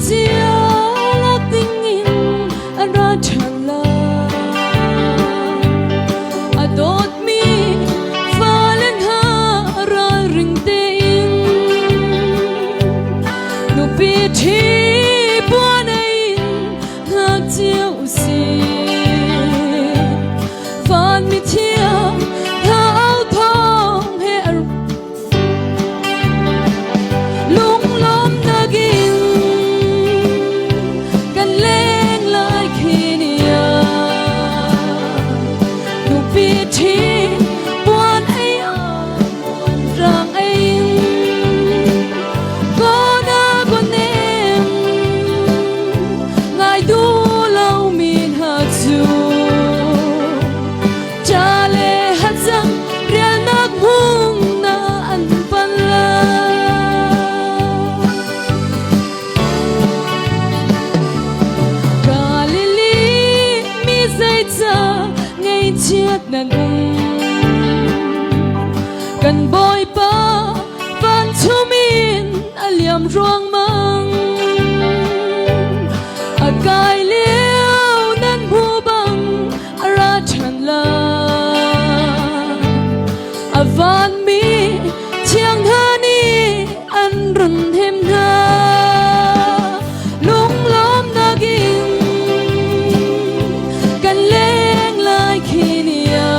sia la tingin ara chala adot mi falen ha ra ring te in no pi thi buan in ngak chiu si fan mi thiam thao thong he lung lom nagin kan leng lai khinia nu pi thi buan ai buan rang ai ko na ko nem ngai du lau min ha chu chale hat sang rial nak hung na an pan la galili mi zai cha ngai chiat nan kan boy pa van chu min aliam ruang mang a kai leo nan bu bang ara chan la a van mi chiang hani an run hem na lung lom nagin kan leng lai khinia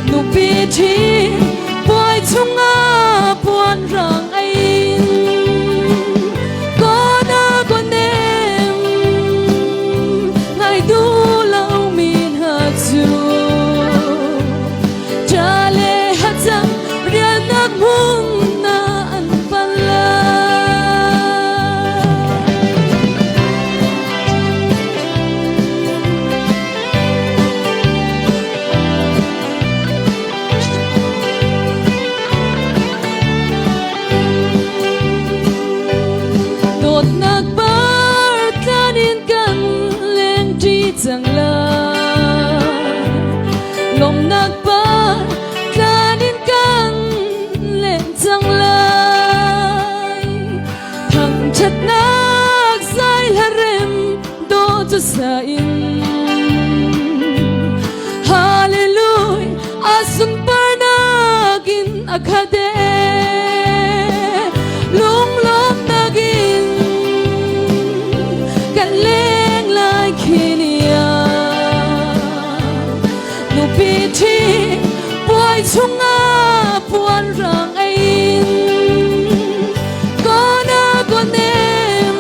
nu pi thi boy chunga puan rang ai ko na ko nem ngai du lau min ha chu chale hat sang rial nak hung na an pan la dot nak bar kanin kan leng ti chang la lom nak bar kanin kan leng chang lai thang chat nak sai la rem do cho sa in hallelujah asun par nagin akhade lung lom nagin kan leng lai khinia nu pi thi boy chunga puan rang ai ko na ko nem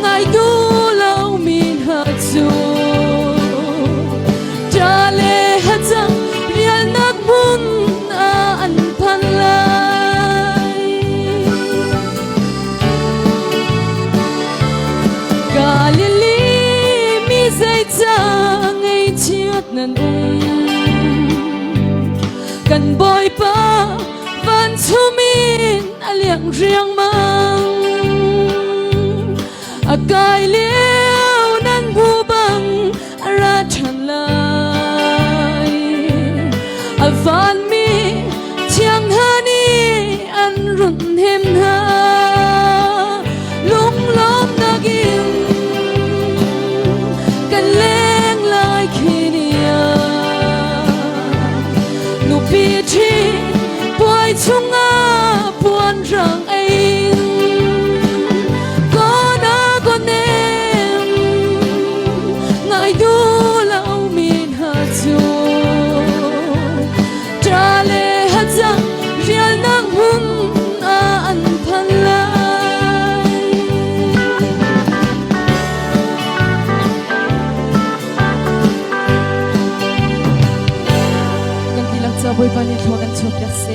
ngai du lau min ha chu chale hat sang rial nak mun a an pan lai galili mi zai cha ngai chiat nan kan boy pa van chu min aliang riang mang a kai leo nan bu bang ara chan lai a van mi chiang hani an run hem na lung lom nagin kan leng lai khinia nu pi thi boy chunga puan rang ai ko na ko nem ngai du lau min ha chu chale hat sang rial nak hung a an pan lai kan tilang cha boy pani thwa kan chok ya se